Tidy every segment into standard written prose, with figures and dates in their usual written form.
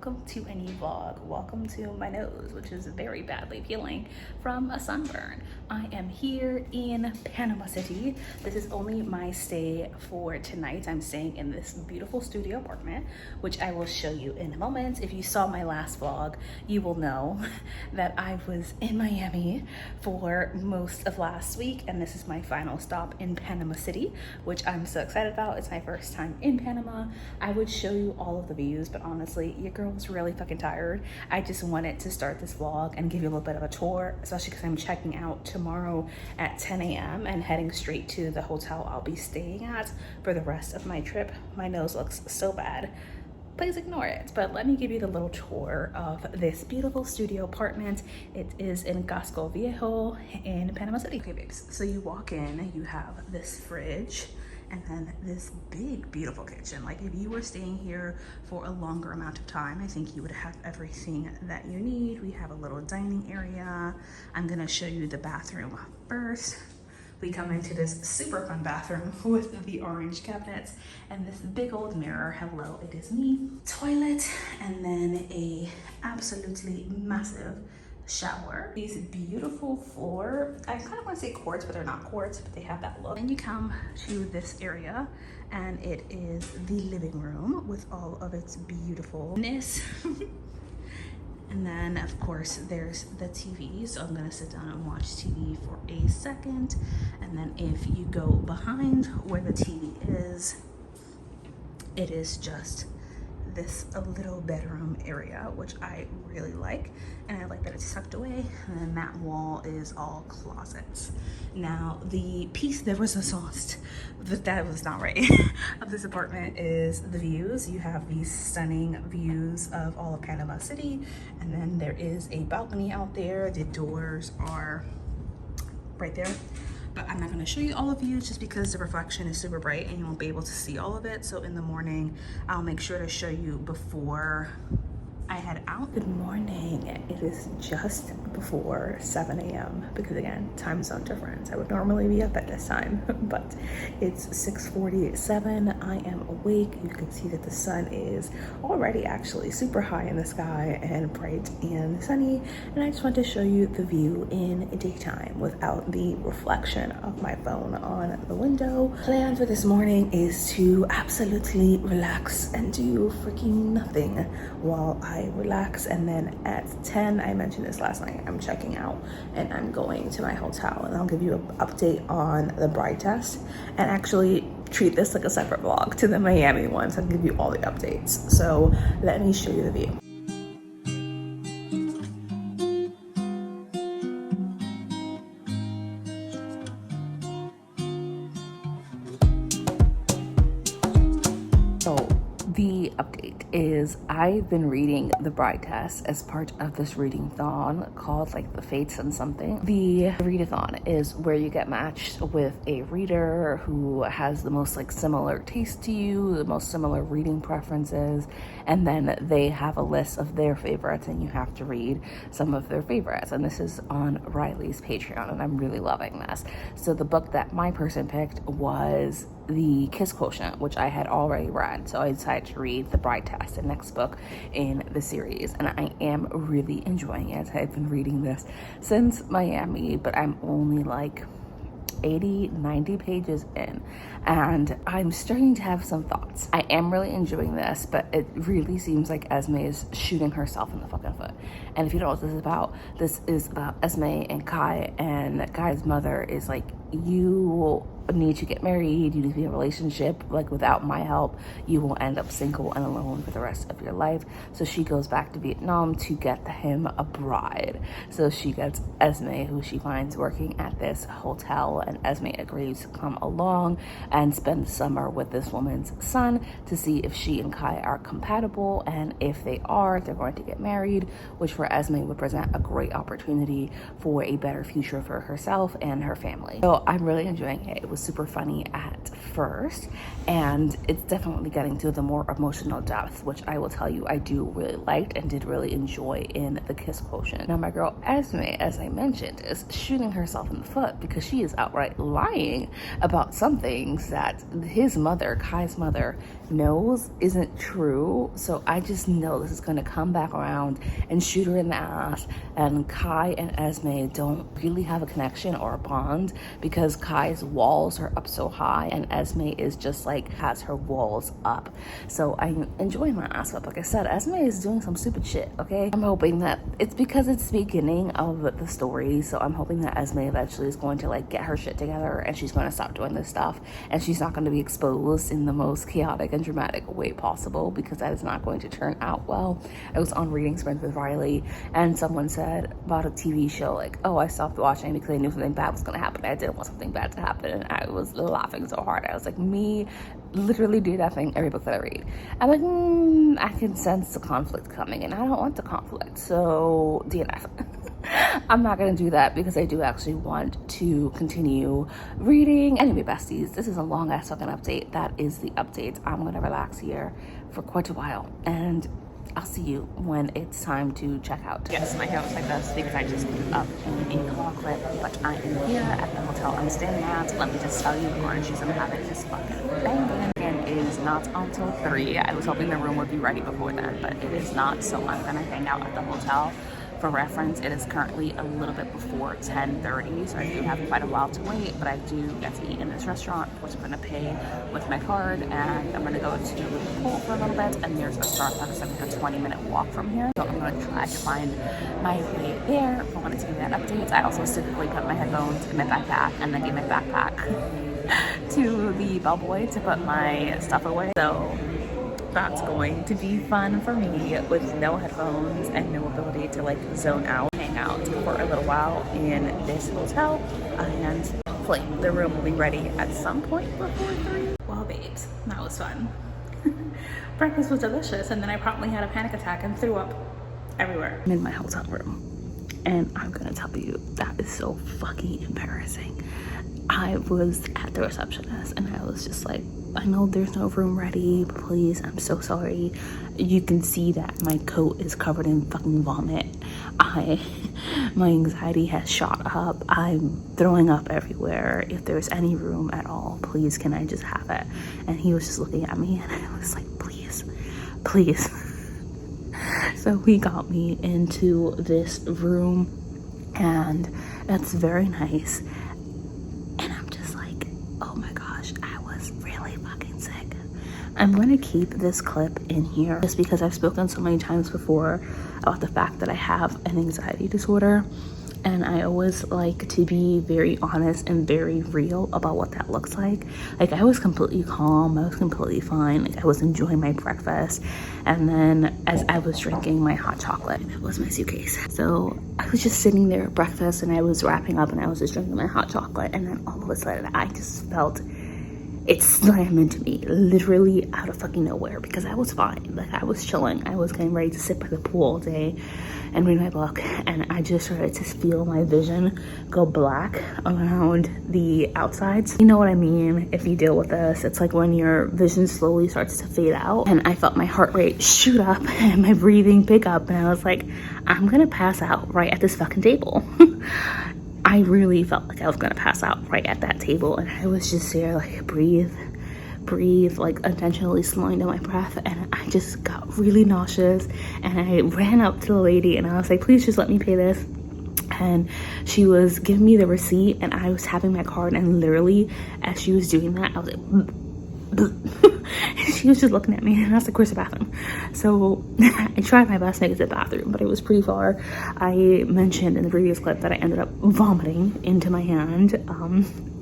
welcome to a new vlog. Welcome to my nose, which is very badly peeling from a sunburn. I am here in Panama City. This is only my stay for tonight. I'm staying in this beautiful studio apartment, which I will show you in a moment. If you saw my last vlog, you will know that I was in Miami for most of last week, and this is my final stop in Panama City, which I'm so excited about. It's my first time in Panama. I would show you all of the views, but honestly, your girl was really fucking tired. I just wanted to start this vlog and give you a little bit of a tour, especially because I'm checking out tomorrow at 10 a.m. and heading straight to the hotel I'll be staying at for the rest of my trip. My nose looks so bad. Please ignore it, but let me give you the little tour of this beautiful studio apartment. It is in Casco Viejo in Panama City. Okay, babes, so you walk in, you have this fridge, and then this big, beautiful kitchen. Like, if you were staying here for a longer amount of time, I think you would have everything that you need. We have a little dining area. I'm gonna show you the bathroom first. We come into this super fun bathroom with the orange cabinets and this big old mirror. Hello, it is me. Toilet, and then a absolutely massive shower. These beautiful floor, I kind of want to say quartz, but they're not quartz, but they have that look. Then you come to this area, and it is the living room with all of its beautifulness. And then, of course, there's the TV. So I'm gonna sit down and watch TV for a second. And then if you go behind where the TV is, it is just this a little bedroom area, which I really like. And I like that it's tucked away. And then that wall is all closets. Now, the piece de resistance, that was not right, of this apartment is the views. You have these stunning views of all of Panama City. And then there is a balcony out there. The doors are right there. But I'm not gonna show you all of you just because the reflection is super bright and you won't be able to see all of it. So in the morning, I'll make sure to show you before I head out. Good morning. It is just before 7 a.m. because again, time zone difference. I would normally be up at this time, but it's 6:47. I am awake. You can see that the sun is already actually super high in the sky and bright and sunny. And I just want to show you the view in daytime without the reflection of my phone on the window. Plan for this morning is to absolutely relax and do freaking nothing while I relax, and then at 10, I mentioned this last night, I'm checking out and I'm going to my hotel, and I'll give you an update on the bride test and actually treat this like a separate vlog to the Miami one, so I'll give you all the updates. So let me show you the view. The update is I've been reading the bride test as part of this readathon called like the Fates and something. The readathon is where you get matched with a reader who has the most like similar taste to you, the most similar reading preferences, and then they have a list of their favorites and you have to read some of their favorites. And this is on Riley's Patreon, and I'm really loving this. So the book that my person picked was The Kiss Quotient, which I had already read, so I decided to read the bride test, the next book in the series, and I am really enjoying it. I've been reading this since Miami, but I'm only like 80-90 pages in, and I'm starting to have some thoughts. I am really enjoying this, but it really seems like Esme is shooting herself in the fucking foot. And if you don't know what this is about Esme and Kai, and Kai's mother is like, you need to get married, you need to be in a relationship, like without my help you will end up single and alone for the rest of your life. So she goes back to Vietnam to get him a bride. So she gets Esme, who she finds working at this hotel, and Esme agrees to come along and spend the summer with this woman's son to see if she and Kai are compatible, and if they are, they're going to get married, which for Esme would present a great opportunity for a better future for herself and her family. So I'm really enjoying it. was super funny at first, and it's definitely getting to the more emotional depth, which I will tell you I do really liked and did really enjoy in the kiss quotient. Now my girl Esme, as I mentioned, is shooting herself in the foot because she is outright lying about some things that his mother, Kai's mother, knows isn't true. So I just know this is going to come back around and shoot her in the ass, and Kai and Esme don't really have a connection or a bond because Kai's walls are up so high and Esme is just like has her walls up. So I'm enjoying my ass up. Like I said, Esme is doing some stupid shit, okay? I'm hoping that it's because it's the beginning of the story, so I'm hoping that Esme eventually is going to like get her shit together and she's going to stop doing this stuff and she's not going to be exposed in the most chaotic and dramatic way possible, because that is not going to turn out well. I was on Reading Sprints with Riley and someone said about a TV show like, oh, I stopped watching because I knew something bad was going to happen. I didn't want something bad to happen, and I was laughing so hard. I was like, me literally do that thing every book that I read. I'm like, I can sense the conflict coming and I don't want the conflict, so DNF. I'm not gonna do that because I do actually want to continue reading. Anyway, besties, this is a long ass fucking update. That is the update. I'm gonna relax here for quite a while, and I'll see you when it's time to check out. Yes, my hair looks like this because I just put it up in a claw clip, but I am here at the hotel I'm staying at. Let me just tell you, orange juice I'm having is fucking banging, and is not until 3. I was hoping the room would be ready before then, but it is not, so I'm gonna hang out at the hotel. For reference, it is currently a little bit before 10:30, so I do have quite a while to wait, but I do get to eat in this restaurant, which I'm going to pay with my card, and I'm going to go to the pool for a little bit, and there's a Starbucks like a 20-minute walk from here, so I'm going to try to find my way there. I wanted to give that update. I also specifically put my headphones in my backpack and then gave my backpack to the bellboy to put my stuff away. So that's going to be fun for me with no headphones and no ability to like zone out, hang out for a little while in this hotel, and hopefully the room will be ready at some point before 3. Well, babes, that was fun. Breakfast was delicious, and then I promptly had a panic attack and threw up everywhere. I'm in my hotel room, and I'm gonna tell you, that is so fucking embarrassing. I was at the receptionist and I was just like, I know there's no room ready, but please, I'm so sorry. You can see that my coat is covered in fucking vomit. My anxiety has shot up. I'm throwing up everywhere. If there's any room at all, please, can I just have it? And he was just looking at me and I was like, please, please. So he got me into this room, and it's very nice. I'm going to keep this clip in here just because I've spoken so many times before about the fact that I have an anxiety disorder, and I always like to be very honest and very real about what that looks like. Like, I was completely calm, I was completely fine, like I was enjoying my breakfast, and then as I was drinking my hot chocolate, that was my suitcase. So I was just sitting there at breakfast and I was wrapping up and I was just drinking my hot chocolate, and then all of a sudden I just felt it slammed into me, literally out of fucking nowhere, because I was fine. Like, I was chilling. I was getting ready to sit by the pool all day and read my book, and I just started to feel my vision go black around the outsides. You know what I mean? If you deal with this, it's like when your vision slowly starts to fade out, and I felt my heart rate shoot up and my breathing pick up, and I was like, I'm gonna pass out right at this fucking table. I really felt like I was gonna pass out right at that table, and I was just there like breathe, like intentionally slowing down my breath, and I just got really nauseous, and I ran up to the lady and I was like, please just let me pay this. And she was giving me the receipt, and I was tapping my card, and literally as she was doing that, I was like she was just looking at me, and I was like, where's the bathroom? So I tried my best to make it to the bathroom, but it was pretty far. I mentioned in the previous clip that I ended up vomiting into my hand.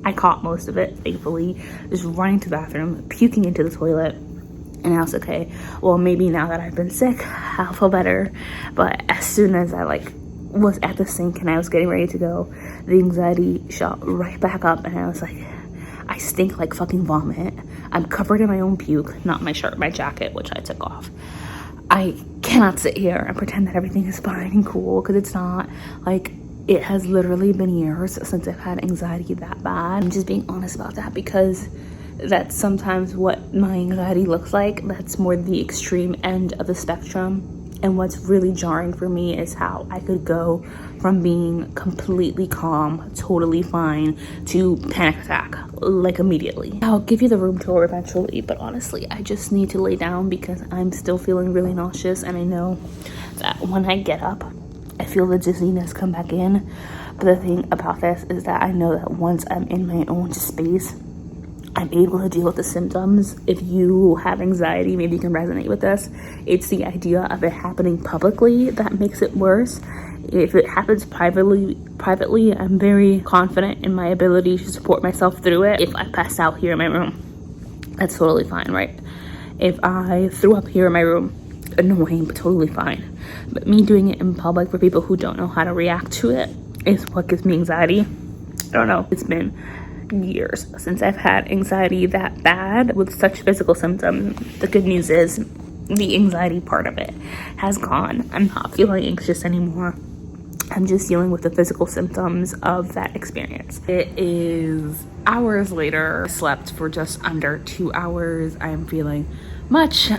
I caught most of it, thankfully, just running to the bathroom, puking into the toilet, and I was okay, well, maybe now that I've been sick, I'll feel better. But as soon as I was at the sink and I was getting ready to go, the anxiety shot right back up, and I was like, I stink like fucking vomit. I'm covered in my own puke, not my shirt, my jacket, which I took off. I cannot sit here and pretend that everything is fine and cool, because it's not. Like, It has literally been years since I've had anxiety that bad. I'm just being honest about that because that's sometimes what my anxiety looks like. That's more the extreme end of the spectrum. And what's really jarring for me is how I could go from being completely calm, totally fine, to panic attack, like immediately. I'll give you the room tour eventually, but honestly, I just need to lay down because I'm still feeling really nauseous, and I know that when I get up, I feel the dizziness come back in. But the thing about this is that I know that once I'm in my own space, I'm able to deal with the symptoms. If you have anxiety, maybe you can resonate with this. It's the idea of it happening publicly that makes it worse. If it happens privately, I'm very confident in my ability to support myself through it. If I pass out here in my room, that's totally fine, right? If I threw up here in my room, annoying, but totally fine. But me doing it in public for people who don't know how to react to it is what gives me anxiety. I don't know. It's been years since I've had anxiety that bad with such physical symptoms. The good news is the anxiety part of it has gone. I'm not feeling anxious anymore. I'm just dealing with the physical symptoms of that experience. It is hours later. I slept for just under 2 hours. I am feeling much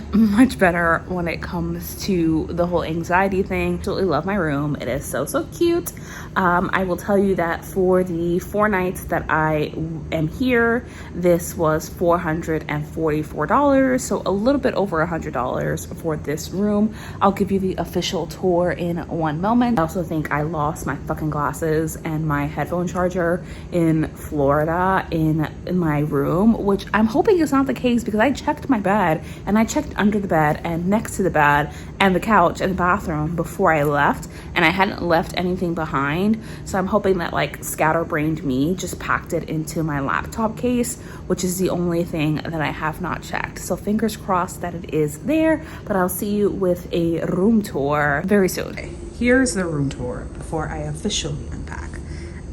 better when it comes to the whole anxiety thing. Absolutely love my room. It is so cute. I will tell you that for the 4 nights that I am here, this was $444, so a little bit over $100 for this room. I'll give you the official tour in one moment. I also think I lost my fucking glasses and my headphone charger in Florida in my room, which I'm hoping is not the case because I checked my bed and I checked under the bed and next to the bed and the couch and the bathroom before I left, and I hadn't left anything behind. So I'm hoping that like scatterbrained me just packed it into my laptop case, which is the only thing that I have not checked. So fingers crossed that it is there, but I'll see you with a room tour very soon. Okay, here's the room tour before I officially unpack.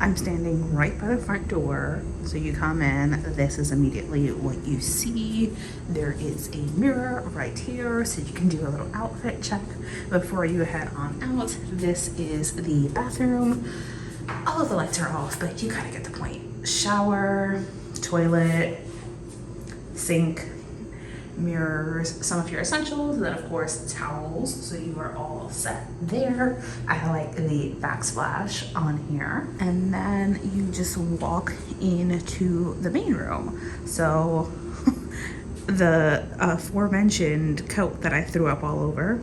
I'm standing right by the front door. So you come in, this is immediately what you see. There is a mirror right here, so you can do a little outfit check before you head on out. This is the bathroom. All of the lights are off, but you kind of get the point. Shower, toilet, sink, mirrors, some of your essentials, and then of course towels, so you are all set there. I like the backsplash on here, and then you just walk into the main room. So the aforementioned coat that I threw up all over,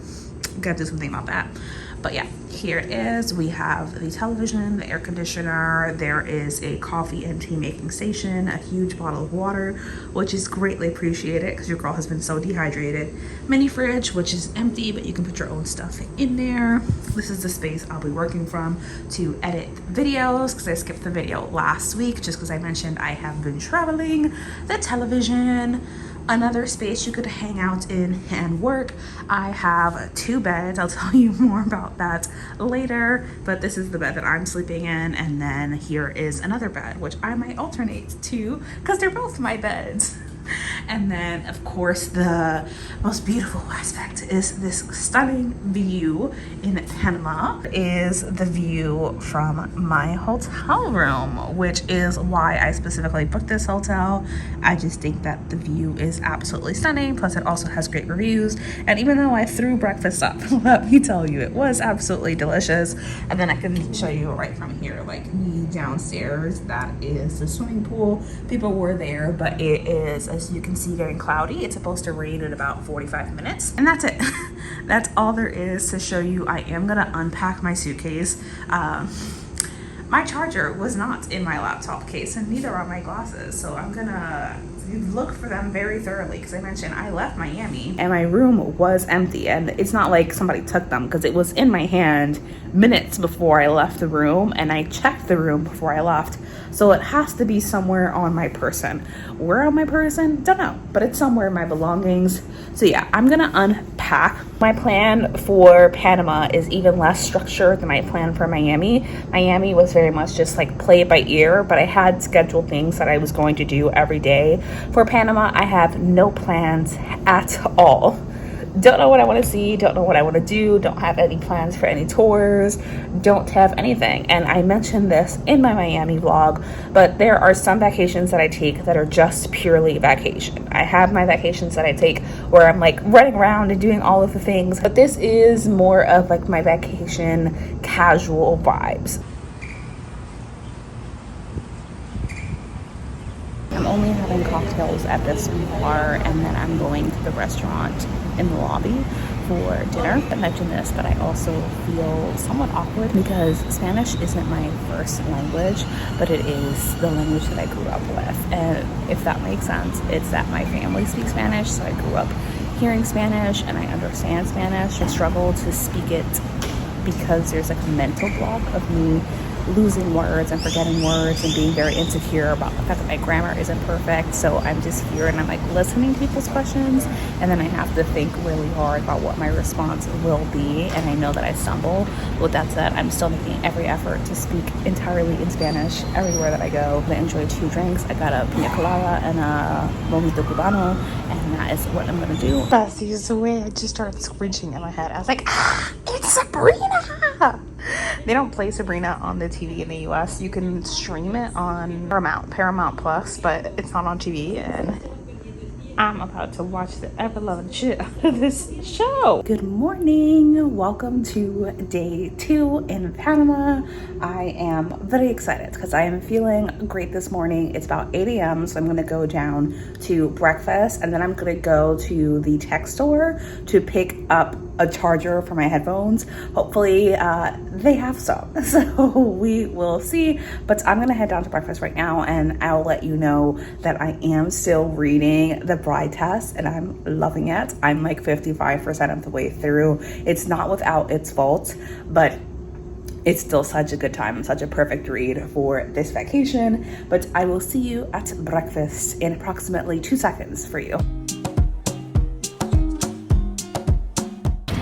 gotta do something about that. But yeah, here it is. We have the television, the air conditioner, there is a coffee and tea making station, a huge bottle of water, which is greatly appreciated because your girl has been so dehydrated. Mini fridge, which is empty, but you can put your own stuff in there. This is the space I'll be working from to edit videos because I skipped the video last week just because I mentioned I have been traveling. The television, another space you could hang out in and work. I have 2 beds. I'll tell you more about that later, but this is the bed that I'm sleeping in, and then here is another bed which I might alternate to because they're both my beds. And then of course the most beautiful aspect is this stunning view in Panama, is the view from my hotel room, which is why I specifically booked this hotel. I just think that the view is absolutely stunning, plus it also has great reviews, and even though I threw breakfast up, let me tell you, it was absolutely delicious. And then I can show you right from here, like me downstairs, that is the swimming pool. People were there, but it is, as you can see, getting cloudy. It's supposed to rain in about 45 minutes, and that's it. That's all there is to show you. I am gonna unpack my suitcase. My charger was not in my laptop case, and neither are my glasses, so I'm gonna look for them very thoroughly because I mentioned I left Miami and my room was empty, and it's not like somebody took them because it was in my hand minutes before I left the room, and I checked the room before I left, so it has to be somewhere on my person. Where on my person? Don't know, but it's somewhere in my belongings. So yeah, I'm gonna unpack. My plan for Panama is even less structured than my plan for Miami. Miami was very much just like play it by ear, but I had scheduled things that I was going to do every day. For Panama, I have no plans at all. Don't know what I want to see, don't know what I want to do, don't have any plans for any tours, don't have anything. And I mentioned this in my Miami vlog, but there are some vacations that I take that are just purely vacation. I have my vacations that I take where I'm like running around and doing all of the things, but this is more of like my vacation casual vibes. I'm only having cocktails at this bar, and then I'm going to the restaurant in the lobby for dinner. I mentioned this, but I also feel somewhat awkward because Spanish isn't my first language, but it is the language that I grew up with. And if that makes sense, it's that my family speaks Spanish, so I grew up hearing Spanish and I understand Spanish. I struggle to speak it because there's like a mental block of me losing words and forgetting words and being very insecure about the fact that my grammar isn't perfect. So I'm just here and I'm like listening to people's questions, and then I have to think really hard about what my response will be, and I know that I stumble. With that said, I'm still making every effort to speak entirely in Spanish everywhere that I go. I enjoy 2 drinks. I got a pina colada and a mojito cubano, and that is what I'm gonna do. That's the way I just started screeching in my head. I was like, it's Sabrina! They don't play Sabrina on the TV in the US. You can stream it on Paramount Plus, but it's not on TV, and I'm about to watch the ever-loving shit out of this show. Good morning. Welcome to day 2 in Panama. I am very excited because I am feeling great this morning. It's about 8 a.m. So I'm going to go down to breakfast, and then I'm going to go to the tech store to pick up a charger for my headphones. Hopefully they have some, so we will see. But I'm gonna head down to breakfast right now, and I'll let you know that I am still reading the bride test and I'm loving it. I'm like 55% of the way through. It's not without its faults, but it's still such a good time, such a perfect read for this vacation. But I will see you at breakfast in approximately 2 seconds for you.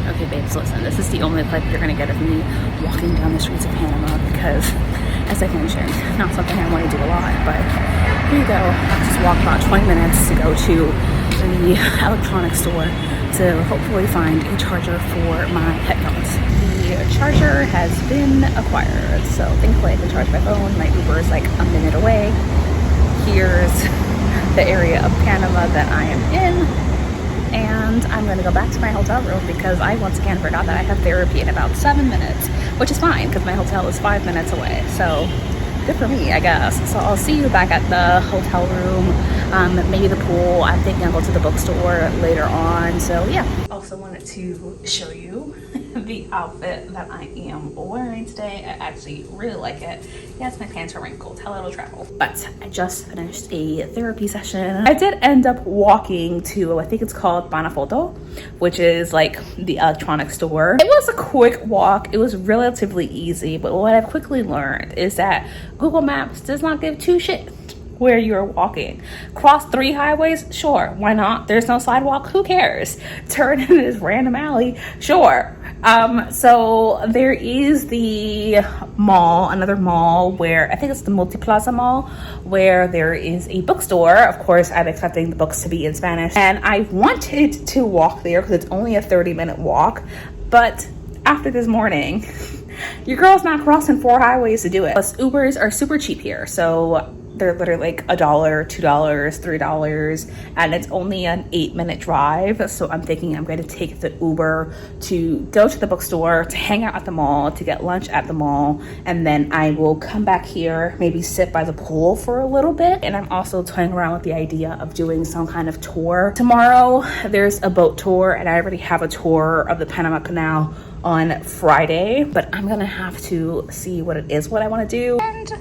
Okay, babes, listen, this is the only clip you're gonna get of me walking down the streets of Panama because, as I mentioned, not something I want to do a lot, but here you go. I just walked about 20 minutes to go to the electronics store to hopefully find a charger for my headphones. The charger has been acquired, so thankfully I can charge my phone. My Uber is like a minute away. Here's the area of Panama that I am in. And I'm going to go back to my hotel room because I once again forgot that I have therapy in about 7 minutes, which is fine because my hotel is 5 minutes away. So good for me, I guess. So I'll see you back at the hotel room, maybe the pool. I'm thinking I'll go to the bookstore later on. So yeah. Also wanted to show you the outfit that I am wearing today. I actually really like it. Yes, my pants are wrinkled. Hello, travel. But I just finished a therapy session. I did end up walking to, I think it's called Panama Solo, which is like the electronics store. It was a quick walk. It was relatively easy, but what I've quickly learned is that Google Maps does not give 2 shits where you're walking. Cross 3 highways? Sure, why not? There's no sidewalk, who cares? Turn in this random alley? Sure. So there is the mall, another mall where I think it's the Multiplaza Mall, where there is a bookstore. Of course, I'm expecting the books to be in Spanish, and I wanted to walk there because it's only a 30-minute walk, but after this morning, your girl's not crossing 4 highways to do it. Plus, Ubers are super cheap here, so they're literally like $1, $2, $3, and it's only an 8-minute drive. So I'm thinking I'm going to take the Uber to go to the bookstore, to hang out at the mall, to get lunch at the mall, and then I will come back here, maybe sit by the pool for a little bit. And I'm also toying around with the idea of doing some kind of tour. Tomorrow there's a boat tour, and I already have a tour of the Panama Canal on Friday, but I'm gonna have to see what it is, what I want to do. And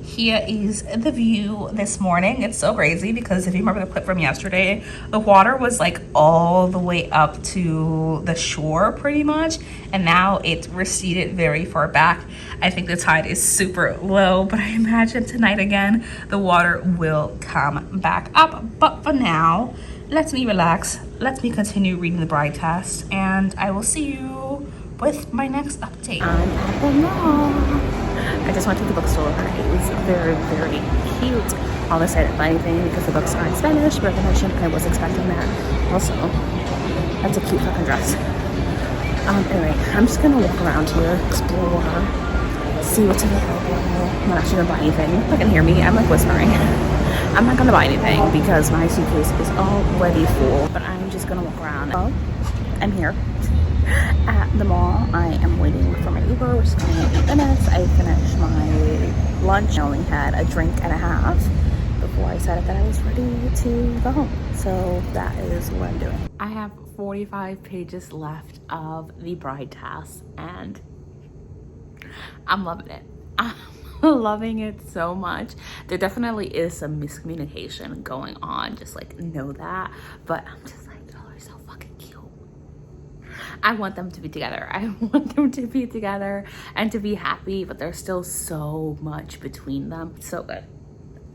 here is the view this morning. It's so crazy because if you remember the clip from yesterday, the water was like all the way up to the shore pretty much, and now it's receded very far back. I think the tide is super low, but I imagine tonight again the water will come back up. But for now, let me relax, let me continue reading the bride test, and I will see you with my next update. I'm at the mall. I just went to the bookstore. It was very, very cute. on the site of anything because the book's not in Spanish recognition. I was expecting that. Also, that's a cute fucking dress. Anyway, I'm just gonna walk around here, explore, see what's available. I'm not actually gonna buy anything. You're not gonna hear me. I'm like whispering. I'm not gonna buy anything because my suitcase is already full. But I'm just gonna walk around. Well, I'm here at the mall. I am waiting for my Uber, which is coming in 8 minutes. I finished my lunch. I only had a drink and a half before I decided that I was ready to go home. So that is what I'm doing. I have 45 pages left of the bride task and I'm loving it. I'm loving it so much. There definitely is some miscommunication going on, just like know that, but I'm just like, oh, they're so fucking cute. I want them to be together. I want them to be together and to be happy, but there's still so much between them. So good.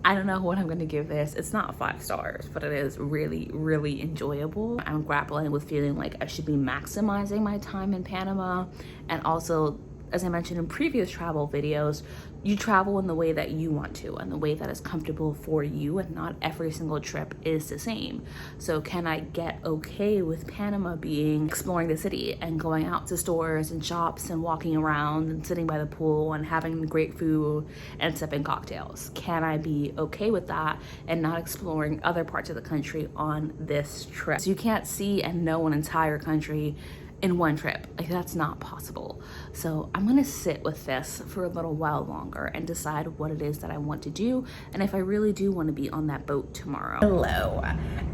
I don't know what I'm gonna give this. It's not 5 stars, but it is really, really enjoyable. I'm grappling with feeling like I should be maximizing my time in Panama. And also, as I mentioned in previous travel videos, you travel in the way that you want to and the way that is comfortable for you, and not every single trip is the same. So can I get okay with Panama being exploring the city and going out to stores and shops and walking around and sitting by the pool and having great food and sipping cocktails? Can I be okay with that and not exploring other parts of the country on this trip? So you can't see and know an entire country in one trip. Like, that's not possible. So I'm gonna sit with this for a little while longer and decide what it is that I want to do, and if I really do want to be on that boat tomorrow. Hello.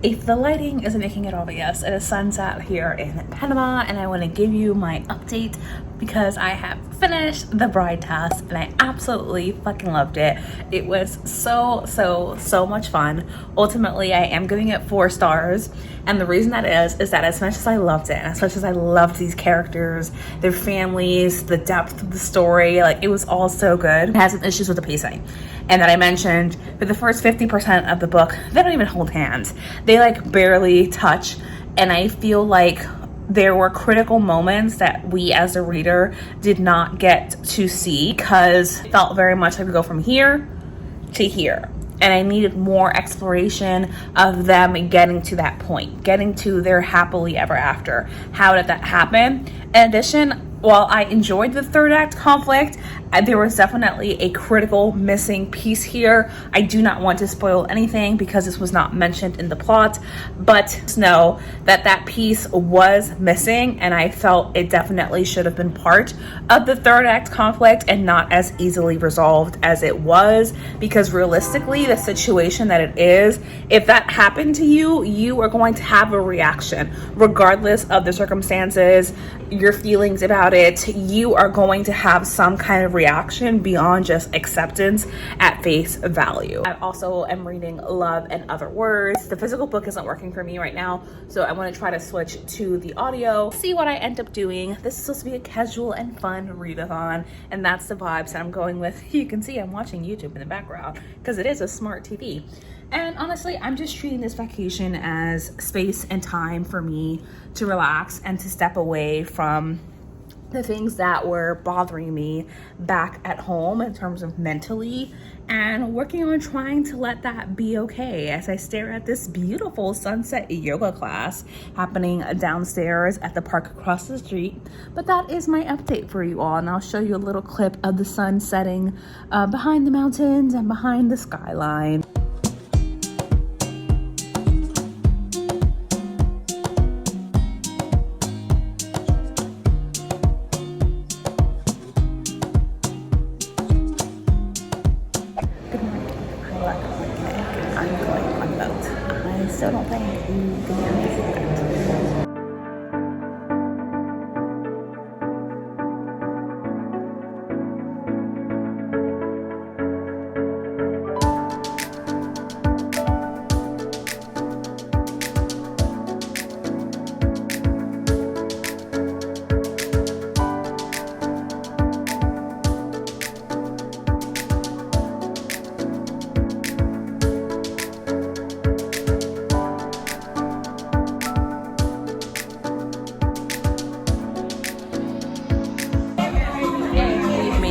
If the lighting isn't making it obvious, it is sunset here in Panama, and I want to give you my update because I have finished the bride task and I absolutely fucking loved it. It was so much fun. Ultimately, I am giving it 4 stars, and the reason that is that as much as I loved it and as much as I loved these characters, their families, the depth of the story, like, it was all so good. It has some issues with the pacing, and that I mentioned for the first 50% of the book, they don't even hold hands. They like barely touch, and I feel like there were critical moments that we as a reader did not get to see because it felt very much like we go from here to here. And I needed more exploration of them getting to that point, getting to their happily ever after. How did that happen? In addition, while I enjoyed the 3rd act conflict, there was definitely a critical missing piece here. I do not want to spoil anything because this was not mentioned in the plot, but just know that that piece was missing, and I felt it definitely should have been part of the 3rd act conflict and not as easily resolved as it was, because realistically, the situation that it is, if that happened to you, you are going to have a reaction. Regardless of the circumstances, your feelings about it, you are going to have some kind of reaction beyond just acceptance at face value. I also am reading Love and Other Words. The physical book isn't working for me right now, so I want to try to switch to the audio, see what I end up doing. This is supposed to be a casual and fun readathon, and that's the vibes that I'm going with. You can see I'm watching YouTube in the background because it is a smart TV. And honestly, I'm just treating this vacation as space and time for me to relax and to step away from the things that were bothering me back at home in terms of mentally, and working on trying to let that be okay as I stare at this beautiful sunset yoga class happening downstairs at the park across the street. But that is my update for you all, and I'll show you a little clip of the sun setting behind the mountains and behind the skyline. Still don't think you can hear me.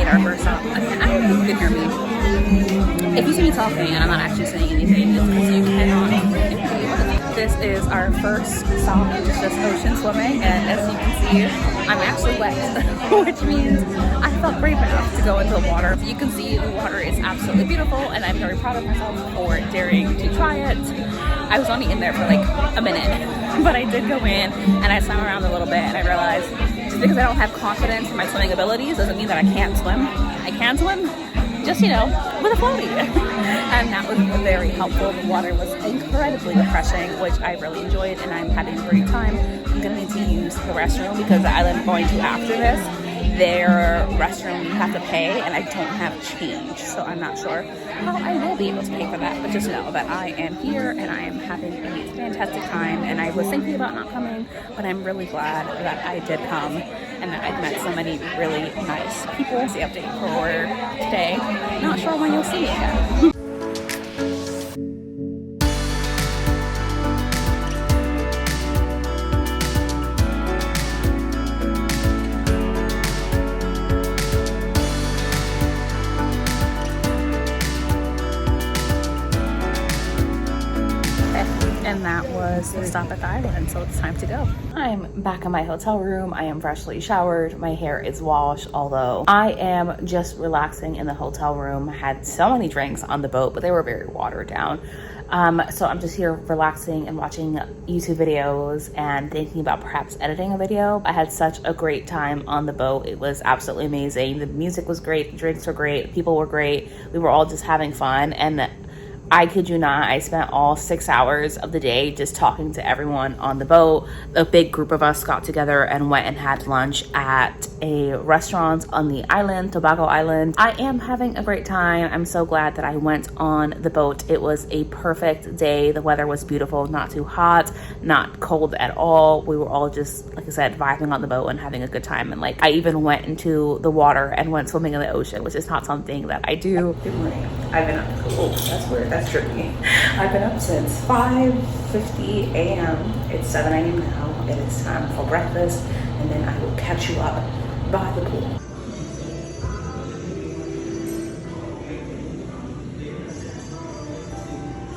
Our first stop. I don't know if you can hear me. If you see me talking and I'm not actually saying anything, it's because you cannot hear me. This is our first stop, just ocean swimming, and as you can see, I'm actually wet, which means I felt brave enough to go into the water. You can see the water is absolutely beautiful, and I'm very proud of myself for daring to try it. I was only in there for like a minute, but I did go in and I swam around a little bit, and I realized just because I don't have confidence in my swimming abilities doesn't mean that I can't swim. I can swim, just, you know, with a floaty. And that was very helpful. The water was incredibly refreshing, which I really enjoyed, and I'm having a great time. I'm gonna need to use the restroom because the island I'm going to after this, their restroom you have to pay, and I don't have change, so I'm not sure how I will be able to pay for that. But just know that I am here and I am having a fantastic time, and I was thinking about not coming, but I'm really glad that I did come and that I've met so many really nice people. That's the update for today. Not sure when you'll see me again. And that was the stop at the island, so it's time to go. I'm back in my hotel room. I am freshly showered. My hair is washed, although I am just relaxing in the hotel room. I had so many drinks on the boat, but they were very watered down. So I'm just here relaxing and watching YouTube videos and thinking about perhaps editing a video. I had such a great time on the boat. It was absolutely amazing. The music was great. The drinks were great. People were great. We were all just having fun. And I kid you not, I spent all 6 hours of the day just talking to everyone on the boat. A big group of us got together and went and had lunch at a restaurant on the island, Tobago Island. I am having a great time. I'm so glad that I went on the boat. It was a perfect day. The weather was beautiful, not too hot, not cold at all. We were all just, like I said, vibing on the boat and having a good time. And like, I even went into the water and went swimming in the ocean, which is not something that I do. Good morning. I've been up. Oh, that's weird. That's tricky. I've been up since 5:50 a.m. It's 7 a.m. now. It is time for breakfast, and then I will catch you up by the pool.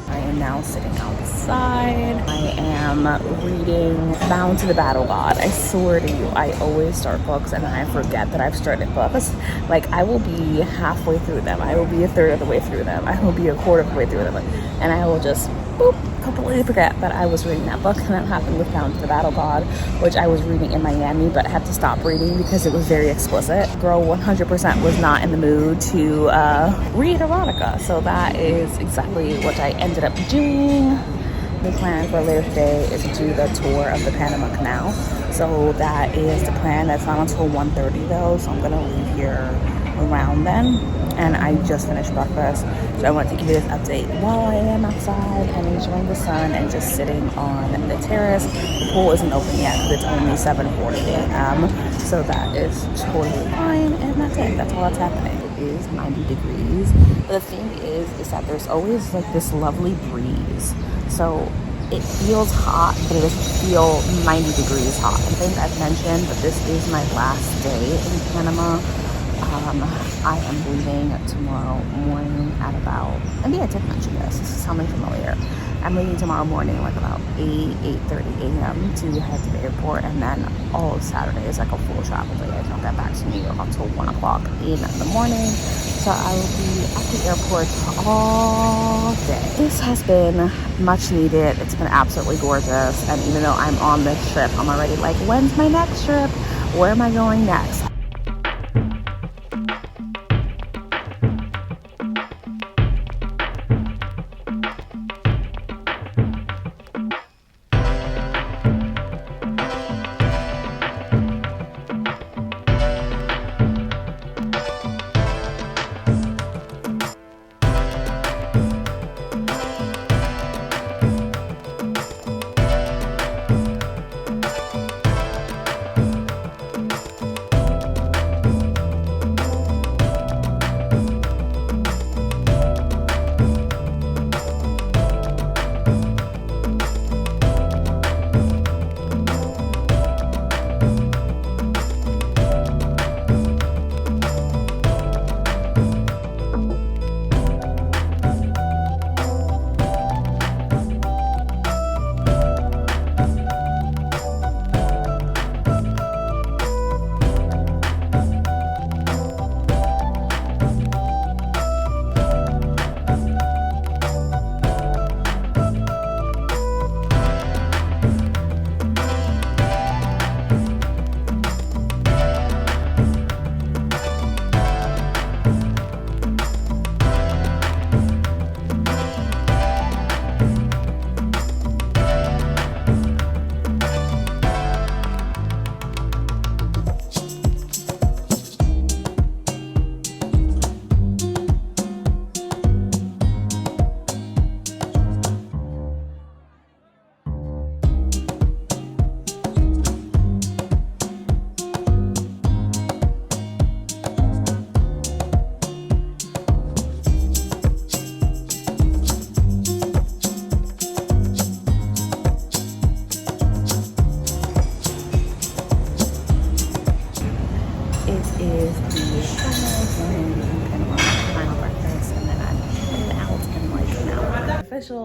I am now sitting outside. I am reading Bound to the Battle God. I swear to you, I always start books and then I forget that I've started books. Like, I will be halfway through them. I will be a third of the way through them. I will be a quarter of the way through them. And I will just, boop, completely forget that I was reading that book. And that happened with Bound to the Battle God, which I was reading in Miami, but I had to stop reading because it was very explicit. Girl 100% was not in the mood to read erotica. So that is exactly what I ended up doing. The plan for later today is to do the tour of the Panama Canal. So that is the plan. That's not until 1:30 though, so I'm gonna leave here around then. And I just finished breakfast, so I want to give you this update while I am outside and enjoying the sun and just sitting on the terrace. The pool isn't open yet because it's only 7:40 a.m. So that is totally fine, and that's it. That's all that's happening. It is 90 degrees. But the thing is that there's always like this lovely breeze. So it feels hot, but it doesn't feel 90 degrees hot. I think I've mentioned that this is my last day in Panama. I am leaving tomorrow morning at about, I think I did mention this. This is something familiar. I'm leaving tomorrow morning like about 8:30 a.m. to head to the airport, and then all of Saturday is like a full travel day. I don't get back to New York until 1 o'clock in the morning. So I will be at the airport all day. This has been much needed. It's been absolutely gorgeous. And even though I'm on this trip, I'm already like, when's my next trip? Where am I going next?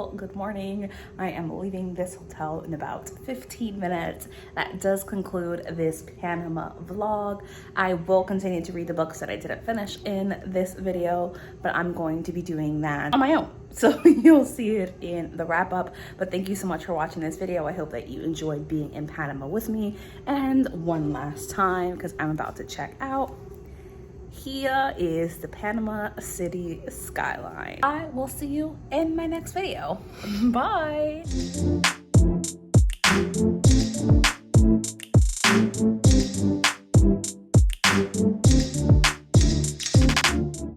well, good morning. I am leaving this hotel in about 15 minutes. That does conclude this Panama vlog. I will continue to read the books that I didn't finish in this video, but I'm going to be doing that on my own. So you'll see it in the wrap up. But thank you so much for watching this video. I hope that you enjoyed being in Panama with me. And one last time, because I'm about to check out, here is the Panama City skyline. I will see you in my next video. Bye.